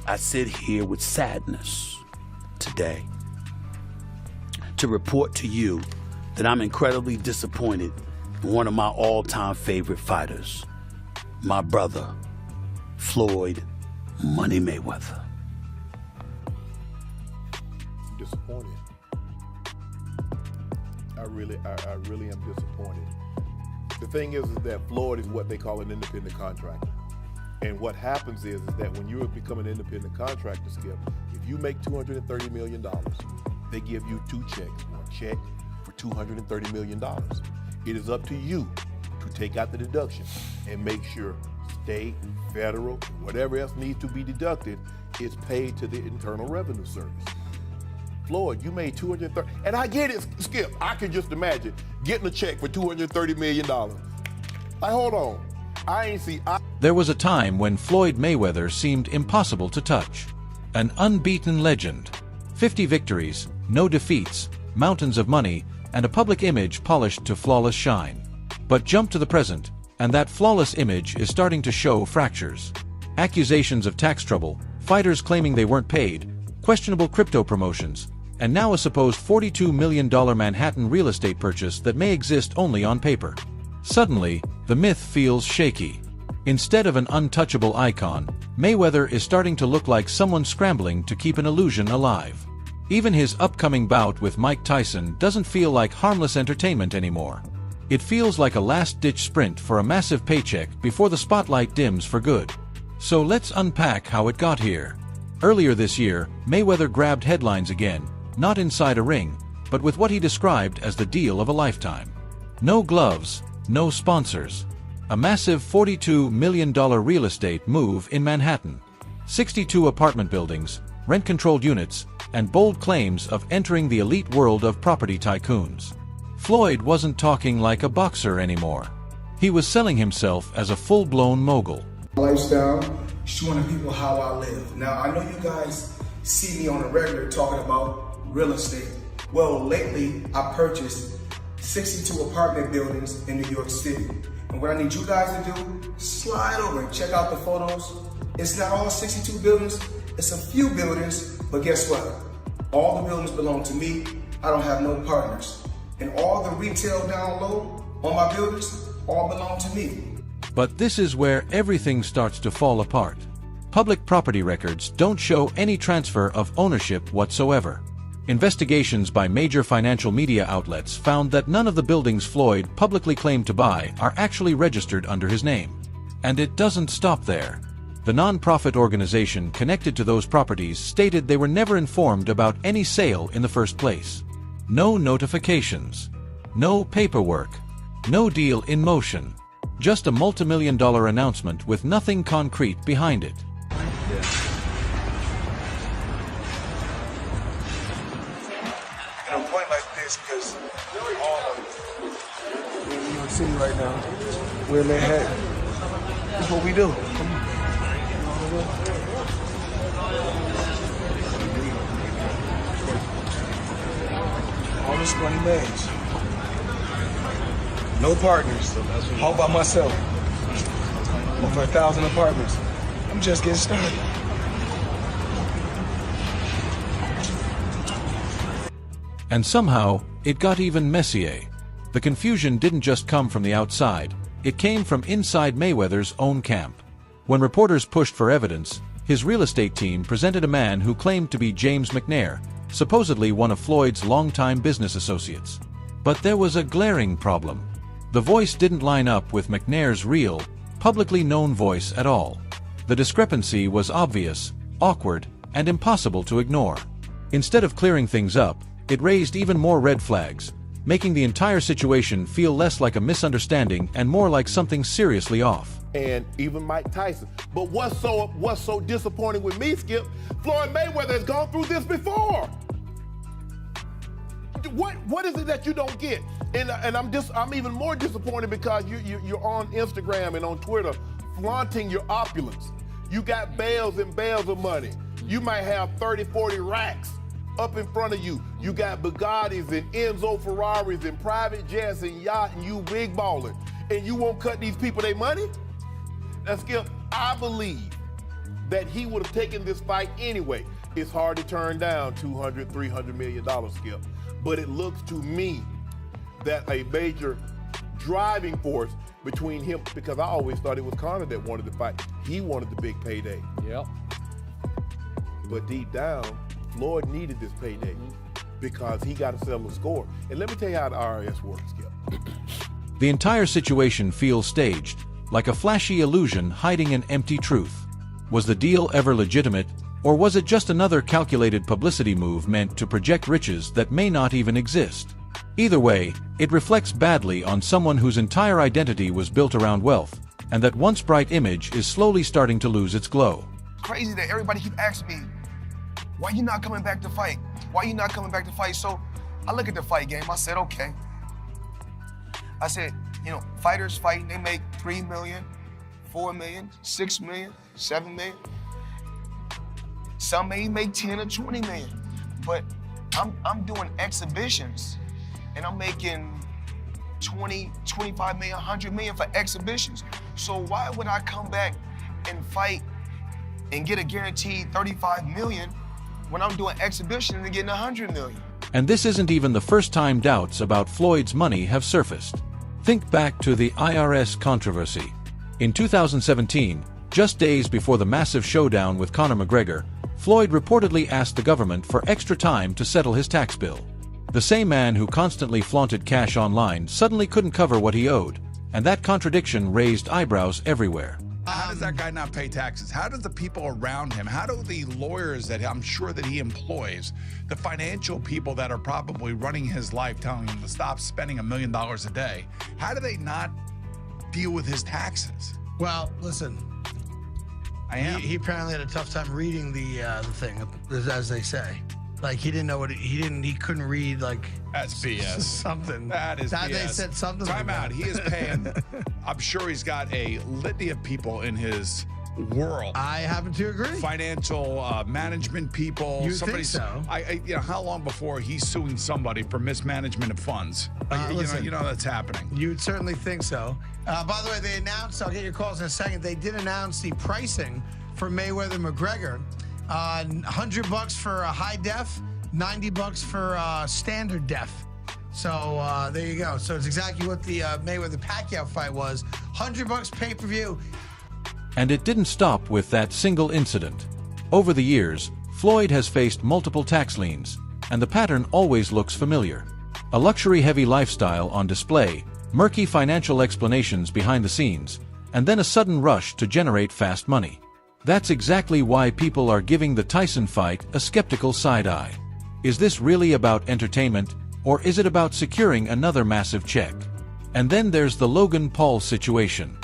I sit here with sadness today to report to you that I'm incredibly disappointed in one of my all-time favorite fighters, my brother, Floyd Money Mayweather. Disappointed. I really am disappointed. The thing is that Floyd is what they call an independent contractor. And what happens is that when you become an independent contractor, Skip, if you make $230 million, they give you two checks. One check for $230 million. It is up to you to take out the deduction and make sure state, federal, whatever else needs to be deducted is paid to the Internal Revenue Service. Floyd, you made $230, and I get it, Skip. I can just imagine getting a check for $230 million. Like, hold on, There was a time when Floyd Mayweather seemed impossible to touch. An unbeaten legend. 50 victories, no defeats, mountains of money, and a public image polished to flawless shine. But jump to the present, and that flawless image is starting to show fractures. Accusations of tax trouble, fighters claiming they weren't paid, questionable crypto promotions, and now a supposed $42 million Manhattan real estate purchase that may exist only on paper. Suddenly, the myth feels shaky. Instead of an untouchable icon, Mayweather is starting to look like someone scrambling to keep an illusion alive. Even his upcoming bout with Mike Tyson doesn't feel like harmless entertainment anymore. It feels like a last-ditch sprint for a massive paycheck before the spotlight dims for good. So let's unpack how it got here. Earlier this year, Mayweather grabbed headlines again, not inside a ring, but with what he described as the deal of a lifetime. No gloves, no sponsors. A massive $42 million real estate move in Manhattan. 62 apartment buildings, rent-controlled units, and bold claims of entering the elite world of property tycoons. Floyd wasn't talking like a boxer anymore. He was selling himself as a full-blown mogul. Lifestyle, showing the people how I live. Now, I know you guys see me on the regular talking about real estate. Well, lately, I purchased 62 apartment buildings in New York City. And what I need you guys to do, slide over and check out the photos. It's not all 62 buildings, it's a few buildings, but guess what? All the buildings belong to me. I don't have no partners. And all the retail down low on my buildings all belong to me. But this is where everything starts to fall apart. Public property records don't show any transfer of ownership whatsoever. Investigations by major financial media outlets found that none of the buildings Floyd publicly claimed to buy are actually registered under his name. And it doesn't stop there. The non-profit organization connected to those properties stated they were never informed about any sale in the first place. No notifications. No paperwork. No deal in motion. Just a multi-million-dollar announcement with nothing concrete behind it. And I'm pointing like this because all of it. We're in New York City right now. We're in Manhattan. That's what we do. Come on. All this money made. No partners. All by myself. Over 1,000 apartments. I'm just getting started. And somehow, it got even messier. The confusion didn't just come from the outside, it came from inside Mayweather's own camp. When reporters pushed for evidence, his real estate team presented a man who claimed to be James McNair, supposedly one of Floyd's longtime business associates. But there was a glaring problem. The voice didn't line up with McNair's real, publicly known voice at all. The discrepancy was obvious, awkward, and impossible to ignore. Instead of clearing things up, it raised even more red flags, making the entire situation feel less like a misunderstanding and more like something seriously off. And even Mike Tyson. But what's so disappointing with me, Skip, Floyd Mayweather has gone through this before. What is it that you don't get? And I'm even more disappointed because you're on Instagram and on Twitter flaunting your opulence. You got bales and bales of money. You might have 30, 40 racks up in front of you. You got Bugattis and Enzo Ferraris and private jets and yacht, and you big baller. And you won't cut these people their money? Now, Skip, I believe that he would have taken this fight anyway. It's hard to turn down $200, $300 million, Skip. But it looks to me that a major driving force between him, because I always thought it was Conor that wanted the fight. He wanted the big payday. Yep. But deep down, Floyd needed this payday because he got to settle the score. And let me tell you how the IRS works, Skip. The entire situation feels staged, like a flashy illusion hiding an empty truth. Was the deal ever legitimate, or was it just another calculated publicity move meant to project riches that may not even exist? Either way, it reflects badly on someone whose entire identity was built around wealth, and that once bright image is slowly starting to lose its glow. Crazy that everybody keep asking me, why you not coming back to fight? Why you not coming back to fight? So I look at the fight game, I said, okay. I said, you know, fighters fighting, they make 3 million, 4 million, 6 million, 7 million. Some may make 10 or 20 million, but I'm doing exhibitions and I'm making 20, 25 million, 100 million for exhibitions. So why would I come back and fight and get a guaranteed 35 million when I'm doing exhibitions and getting 100 million? And this isn't even the first time doubts about Floyd's money have surfaced. Think back to the IRS controversy. In 2017, just days before the massive showdown with Conor McGregor, Floyd reportedly asked the government for extra time to settle his tax bill. The same man who constantly flaunted cash online suddenly couldn't cover what he owed, and that contradiction raised eyebrows everywhere. How does that guy not pay taxes? How do the people around him, how do the lawyers that I'm sure that he employs, the financial people that are probably running his life telling him to stop spending $1 million a day, how do they not deal with his taxes? Well, listen. He apparently had a tough time reading the thing, as they say. Like he didn't know what he couldn't read like that's BS. Something. That is BS. They said something. Time like out. that. He is paying. I'm sure he's got a litany of people in his world. I happen to agree. Financial management people. You think so? You know, how long before he's suing somebody for mismanagement of funds? You know that's happening. You'd certainly think so. By the way, they announced. I'll get your calls in a second. They did announce the pricing for Mayweather McGregor. $100 for a high def, $90 for standard def. So there you go. So it's exactly what the Mayweather Pacquiao fight was. $100 pay-per-view. And it didn't stop with that single incident. Over the years, Floyd has faced multiple tax liens, and the pattern always looks familiar. A luxury-heavy lifestyle on display, murky financial explanations behind the scenes, and then a sudden rush to generate fast money. That's exactly why people are giving the Tyson fight a skeptical side-eye. Is this really about entertainment, or is it about securing another massive check? And then there's the Logan Paul situation.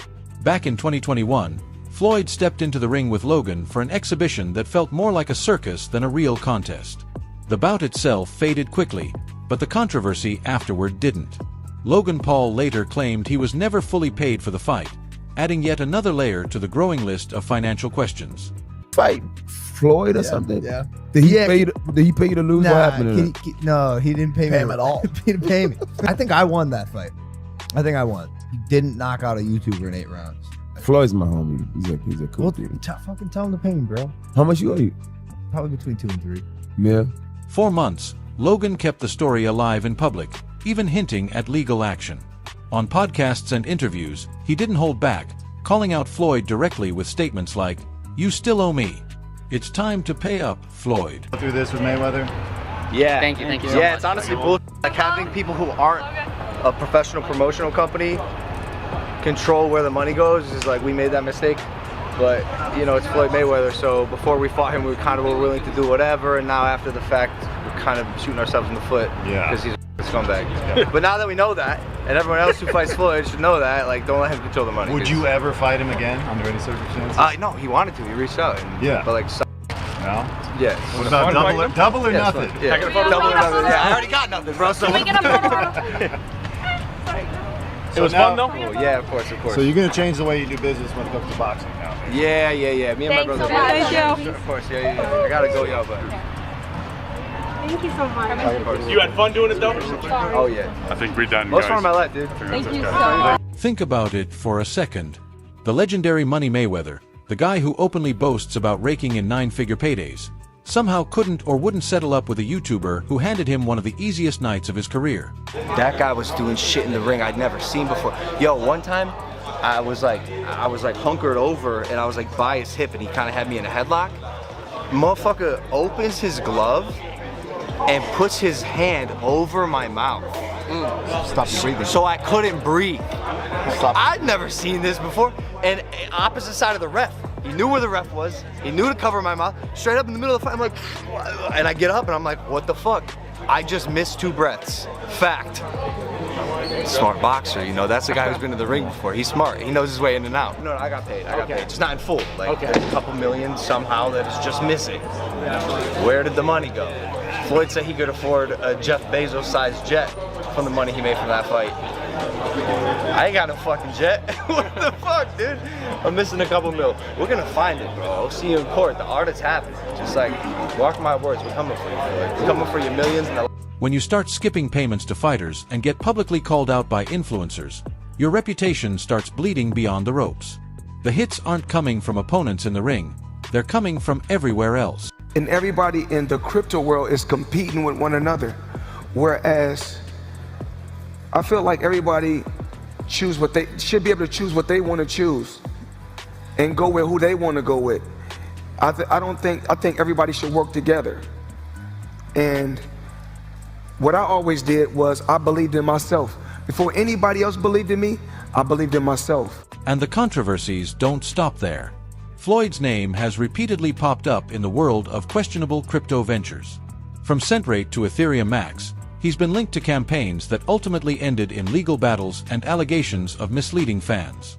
Back in 2021, Floyd stepped into the ring with Logan for an exhibition that felt more like a circus than a real contest. The bout itself faded quickly, but the controversy afterward didn't. Logan Paul later claimed he was never fully paid for the fight, adding yet another layer to the growing list of financial questions. Fight Floyd or something? Yeah. Did he pay you to lose? Nah, what happened to no, he didn't pay me him at all. He didn't pay me. I think I won that fight. I think I won. He didn't knock out a YouTuber in 8 rounds. Floyd's my homie. He's a cool dude. Fucking tell him to pay me, bro. How much you owe you? Probably between 2 and 3. Yeah. 4 months, Logan kept the story alive in public, even hinting at legal action. On podcasts and interviews, he didn't hold back, calling out Floyd directly with statements like, "You still owe me. It's time to pay up, Floyd." Through this with Mayweather? Yeah. Thank you so much. It's honestly bullshit. Like having people who aren't a professional promotional company control where the money goes is like, we made that mistake. But, you know, it's Floyd Mayweather, so before we fought him, we kind of were willing to do whatever, and now after the fact, we're kind of shooting ourselves in the foot because he's a scumbag. Yeah. But now that we know that, and everyone else who fights Floyd should know that, like, don't let him control the money. Would you ever fight him again under any circumstances? No, he wanted to. He reached out. And, but like, no? Yeah. What about double or nothing? Yeah. Double or nothing. Yeah, I already got nothing, bro. So. It was fun though? Cool. Yeah, of course. So you're gonna change the way you do business when it comes to boxing now? Yeah. Me and my brother. Thank you. Of course, yeah. I gotta go, y'all, but. Thank you so much. You had fun doing it though? Oh yeah. I think we're done, Most fun of my life, dude. Thank you so much. Think about it for a second. The legendary Money Mayweather, the guy who openly boasts about raking in 9-figure paydays, somehow couldn't or wouldn't settle up with a YouTuber who handed him one of the easiest nights of his career. That guy was doing shit in the ring I'd never seen before. Yo, one time I was like hunkered over and I was like by his hip and he kind of had me in a headlock. Motherfucker opens his glove and puts his hand over my mouth. Stop you breathing. So I couldn't breathe. Stop. I'd never seen this before. And opposite side of the ref. He knew where the ref was. He knew to cover my mouth. Straight up in the middle of the fight, I'm like, and I get up and I'm like, what the fuck? I just missed 2 breaths. Fact. Smart boxer, you know, that's the guy who's been to the ring before. He's smart. He knows his way in and out. No, I got paid. I got paid. Just not in full. Like there's a couple million somehow that is just missing. Where did the money go? Floyd said he could afford a Jeff Bezos-sized jet from the money he made from that fight. I ain't got no fucking jet. What the fuck, dude? I'm missing a couple mil. We're gonna find it, bro. I'll see you in court. The artists have it. Just like, mark my words, we're coming for you, Floyd. We're coming for your millions. When you start skipping payments to fighters and get publicly called out by influencers, your reputation starts bleeding beyond the ropes. The hits aren't coming from opponents in the ring, they're coming from everywhere else. And everybody in the crypto world is competing with one another, whereas I feel like everybody should be able to choose what they want to choose and go with who they want to go with. I think everybody should work together. And what I always did was I believed in myself. Before anybody else believed in me, I believed in myself. And the controversies don't stop there. Floyd's name has repeatedly popped up in the world of questionable crypto ventures. From Centrate to Ethereum Max, he's been linked to campaigns that ultimately ended in legal battles and allegations of misleading fans.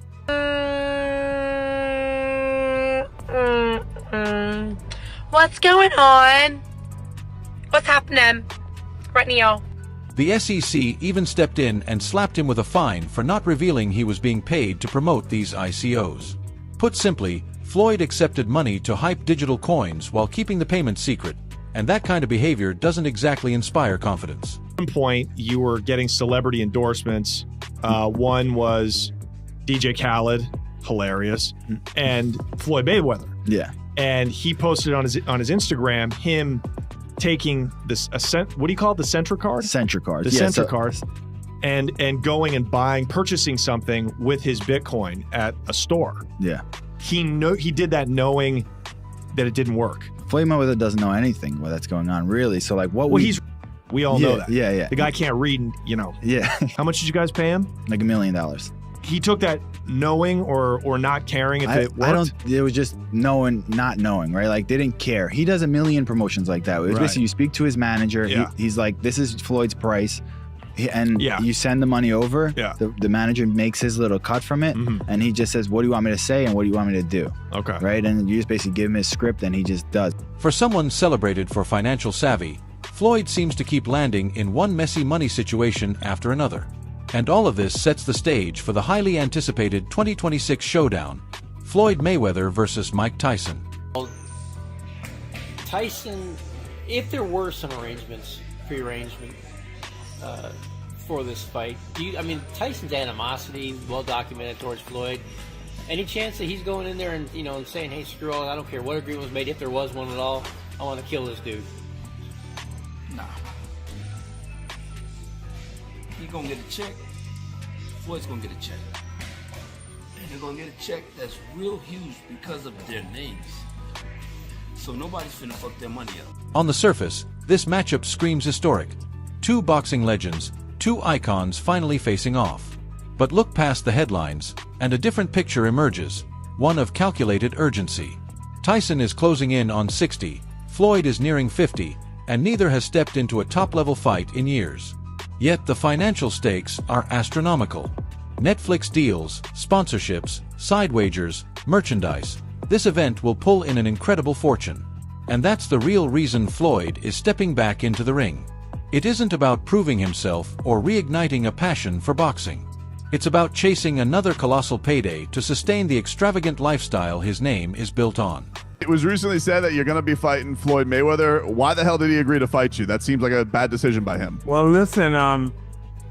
What's going on? What's happening right now? The SEC even stepped in and slapped him with a fine for not revealing he was being paid to promote these ICOs. Put simply, Floyd accepted money to hype digital coins while keeping the payment secret, and that kind of behavior doesn't exactly inspire confidence. At one point, you were getting celebrity endorsements. One was DJ Khaled, hilarious, and Floyd Mayweather. Yeah. And he posted on his Instagram him taking this what do you call it? The Centra card? Centra card. The Centra card. And going and purchasing something with his Bitcoin at a store. Yeah. He did that knowing that it didn't work. Floyd Mayweather doesn't know anything that's going on, really. So like what we all know that. Yeah. The guy can't read, you know. Yeah. How much did you guys pay him? Like $1 million. He took that knowing or not caring if it worked? It was just knowing, not knowing, right? Like they didn't care. He does a million promotions like that. It was basically you speak to his manager. Yeah. He's like, this is Floyd's price. And you send the money over. Yeah. The manager makes his little cut from it. And he just says, what do you want me to say? And what do you want me to do? Okay. Right. And you just basically give him his script and he just does. For someone celebrated for financial savvy, Floyd seems to keep landing in one messy money situation after another. And all of this sets the stage for the highly anticipated 2026 showdown, Floyd Mayweather versus Mike Tyson. Tyson, if there were some arrangements, pre-arrangement for this fight, Tyson's animosity, well documented towards Floyd. Any chance that he's going in there and and saying, hey, screw all, I don't care what agreement was made, if there was one at all, I want to kill this dude? Nah. He gonna get a check. Floyd's gonna get a check. And they're gonna get a check that's real huge because of their names. So nobody's finna fuck their money up. On the surface, this matchup screams historic. Two boxing legends, two icons finally facing off. But look past the headlines, and a different picture emerges, one of calculated urgency. Tyson is closing in on 60, Floyd is nearing 50, and neither has stepped into a top-level fight in years. Yet the financial stakes are astronomical. Netflix deals, sponsorships, side wagers, merchandise. This event will pull in an incredible fortune. And that's the real reason Floyd is stepping back into the ring. It isn't about proving himself or reigniting a passion for boxing. It's about chasing another colossal payday to sustain the extravagant lifestyle his name is built on. It was recently said that you're going to be fighting Floyd Mayweather. Why the hell did he agree to fight you? That seems like a bad decision by him. Well, listen, I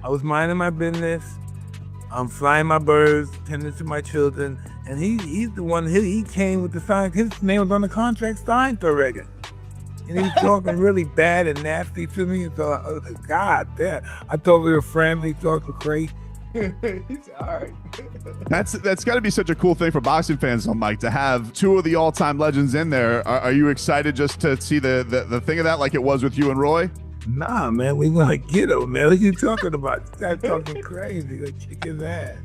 was minding my business. I'm flying my birds, tending to my children, and he's the one. He came with the sign. His name was on the contract signed already, and he was talking really bad and nasty to me. And so I was like, God damn! I thought we were friendly, talking crazy. He's all right. That's got to be such a cool thing for boxing fans, though, Mike, to have two of the all-time legends in there. Are you excited just to see the thing of that, like it was with you and Roy? Nah, man, we gonna get him, man. What you talking about? Start talking crazy. Like, kick his ass.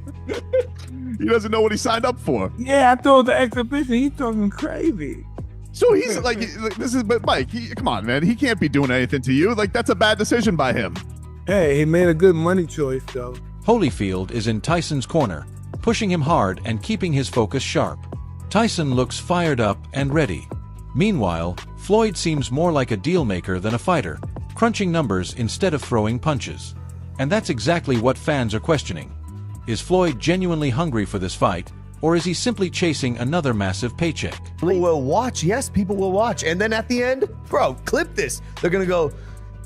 He doesn't know what he signed up for. Yeah, I thought the exhibition. He's talking crazy. So he's like this is, but Mike, come on, man. He can't be doing anything to you. Like, that's a bad decision by him. Hey, he made a good money choice, though. Holyfield is in Tyson's corner, pushing him hard and keeping his focus sharp. Tyson looks fired up and ready. Meanwhile, Floyd seems more like a deal maker than a fighter, crunching numbers instead of throwing punches. And that's exactly what fans are questioning. Is Floyd genuinely hungry for this fight, or is he simply chasing another massive paycheck? People will watch. Yes, people will watch. And then at the end, bro, clip this. They're going to go,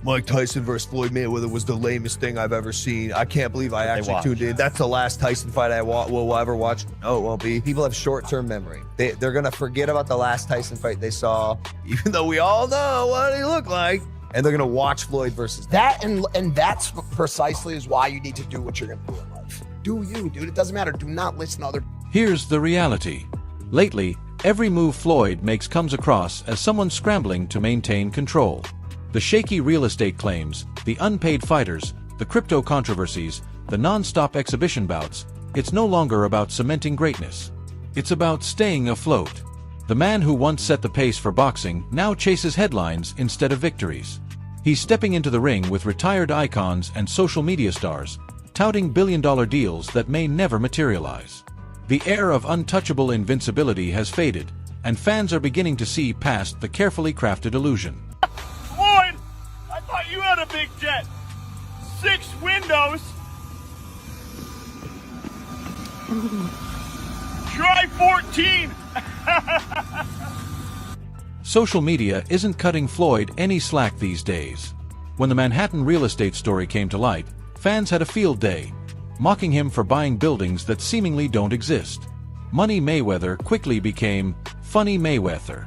Mike Tyson versus Floyd Mayweather was the lamest thing I've ever seen. I can't believe I actually tuned in. That's the last Tyson fight I will ever watch. No, it won't be. People have short-term memory. They're going to forget about the last Tyson fight they saw, even though we all know what he looked like. And they're going to watch Floyd versus that. And that's precisely is why you need to do what you're going to do in life. Do you, dude. It doesn't matter. Do not listen to other. Here's the reality. Lately, every move Floyd makes comes across as someone scrambling to maintain control. The shaky real estate claims, the unpaid fighters, the crypto controversies, the non-stop exhibition bouts, it's no longer about cementing greatness. It's about staying afloat. The man who once set the pace for boxing now chases headlines instead of victories. He's stepping into the ring with retired icons and social media stars, touting billion-dollar deals that may never materialize. The air of untouchable invincibility has faded, and fans are beginning to see past the carefully crafted illusion. Floyd, I thought you had a big jet. 6 windows. Try 14. Social media isn't cutting Floyd any slack these days. When the Manhattan real estate story came to light, fans had a field day, mocking him for buying buildings that seemingly don't exist. Money Mayweather quickly became Funny Mayweather.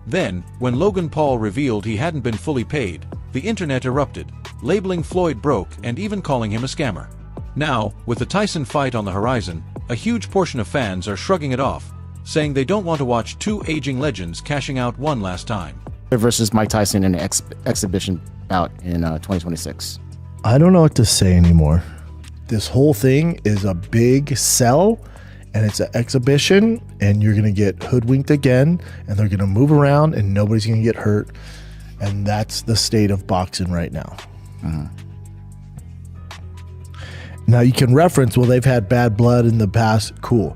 Then, when Logan Paul revealed he hadn't been fully paid, the internet erupted, labeling Floyd broke and even calling him a scammer. Now, with the Tyson fight on the horizon, a huge portion of fans are shrugging it off, saying they don't want to watch two aging legends cashing out one last time. Versus Mike Tyson in an exhibition bout in 2026. I don't know what to say anymore. This whole thing is a big sell, and it's an exhibition, and you're going to get hoodwinked again, and they're going to move around, and nobody's going to get hurt. And that's the state of boxing right now. Now, you can reference, well, they've had bad blood in the past. Cool.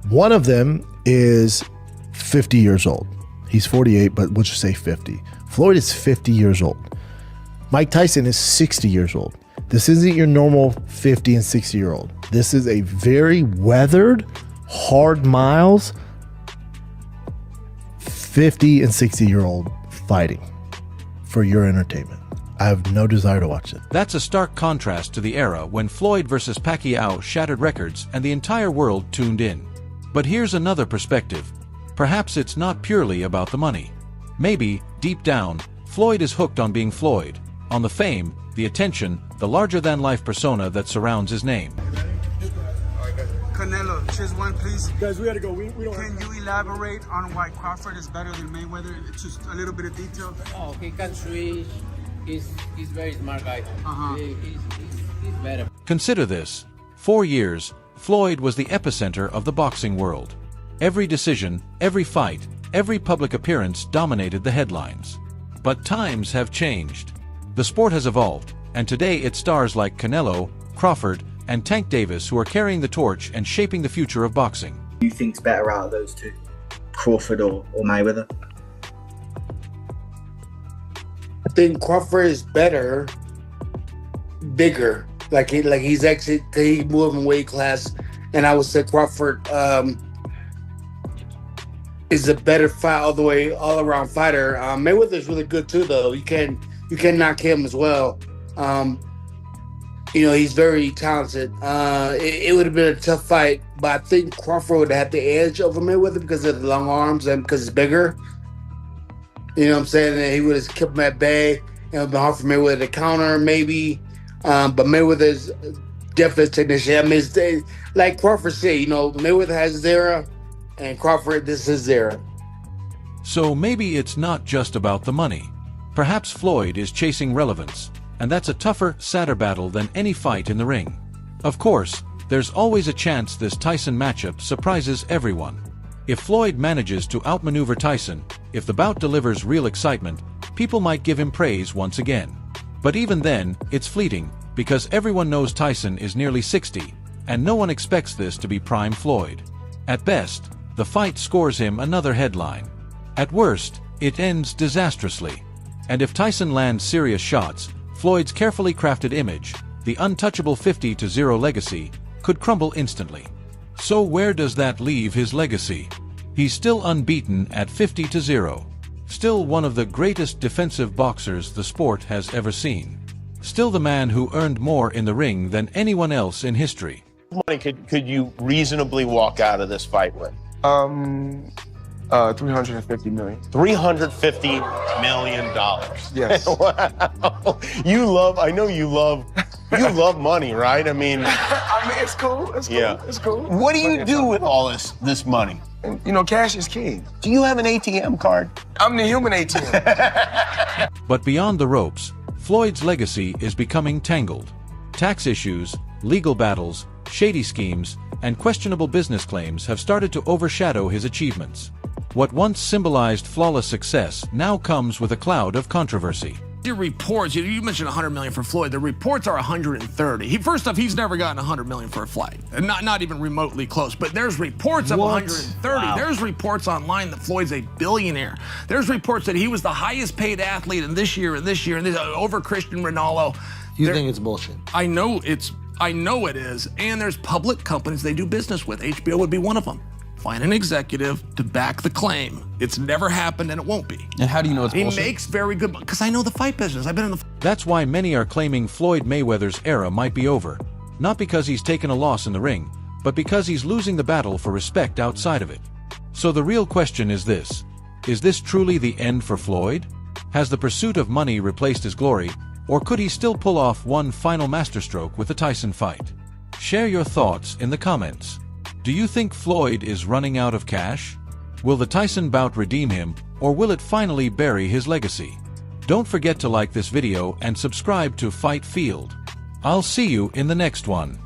One of them is 50 years old. He's 48, but we'll just say 50. Floyd is 50 years old. Mike Tyson is 60 years old. This isn't your normal 50 and 60-year-old. This is a very weathered, hard miles, 50 and 60-year-old fighting for your entertainment. I have no desire to watch it. That's a stark contrast to the era when Floyd versus Pacquiao shattered records and the entire world tuned in. But here's another perspective. Perhaps it's not purely about the money. Maybe, deep down, Floyd is hooked on being Floyd, on the fame, the attention, the larger-than-life persona that surrounds his name. Canelo, choose one, please. Guys, we gotta go. We don't. Can you elaborate on why Crawford is better than Mayweather? Just a little bit of detail. Oh, he can switch. He's very smart guy. He's better. Consider this. 4 years, Floyd was the epicenter of the boxing world. Every decision, every fight, every public appearance dominated the headlines. But times have changed. The sport has evolved, and today it stars like Canelo, Crawford, and Tank Davis who are carrying the torch and shaping the future of boxing. Who you think's better out of those two, Crawford or Mayweather? I think Crawford is better, bigger. Like he's actually he moved in weight class, and I would say Crawford is a better fight all around fighter. Mayweather's really good too, though. You can knock him as well. You know, he's very talented. It would have been a tough fight, but I think Crawford would have had the edge over Mayweather because of the long arms and because he's bigger. You know what I'm saying? And he would have kept him at bay. It would have been hard for Mayweather to counter, maybe. But Mayweather's definitely a technician. I mean, like Crawford said, you know, Mayweather has his era, and Crawford, this is his era. So maybe it's not just about the money. Perhaps Floyd is chasing relevance, and that's a tougher, sadder battle than any fight in the ring. Of course, there's always a chance this Tyson matchup surprises everyone. If Floyd manages to outmaneuver Tyson, if the bout delivers real excitement, people might give him praise once again. But even then, it's fleeting, because everyone knows Tyson is nearly 60, and no one expects this to be prime Floyd. At best, the fight scores him another headline. At worst, it ends disastrously. And if Tyson lands serious shots, Floyd's carefully crafted image, the untouchable 50-0 legacy, could crumble instantly. So where does that leave his legacy? He's still unbeaten at 50-0. Still one of the greatest defensive boxers the sport has ever seen. Still the man who earned more in the ring than anyone else in history. What money could you reasonably walk out of this fight with? 350 million. $350 million. Yes. Wow. I know you love money, right? I mean, it's cool. It's cool. Yeah. It's cool. What do you do with all this money? You know, cash is king. Do you have an ATM card? I'm the human ATM. But beyond the ropes, Floyd's legacy is becoming tangled. Tax issues, legal battles, shady schemes, and questionable business claims have started to overshadow his achievements. What once symbolized flawless success now comes with a cloud of controversy. The reports, you mentioned 100 million for Floyd. The reports are 130. First off, he's never gotten 100 million for a fight, and not even remotely close. But there's reports of 130. Wow. There's reports online that Floyd's a billionaire. There's reports that he was the highest paid athlete in this year and this over Cristiano Ronaldo. You think it's bullshit? I know it is. And there's public companies they do business with. HBO would be one of them. Find an executive to back the claim. It's never happened and it won't be. And how do you know it's bullshit? He makes very good money, because I know the fight business. I've been in the... That's why many are claiming Floyd Mayweather's era might be over. Not because he's taken a loss in the ring, but because he's losing the battle for respect outside of it. So the real question is this. Is this truly the end for Floyd? Has the pursuit of money replaced his glory, or could he still pull off one final masterstroke with the Tyson fight? Share your thoughts in the comments. Do you think Floyd is running out of cash? Will the Tyson bout redeem him, or will it finally bury his legacy? Don't forget to like this video and subscribe to Fight Field. I'll see you in the next one.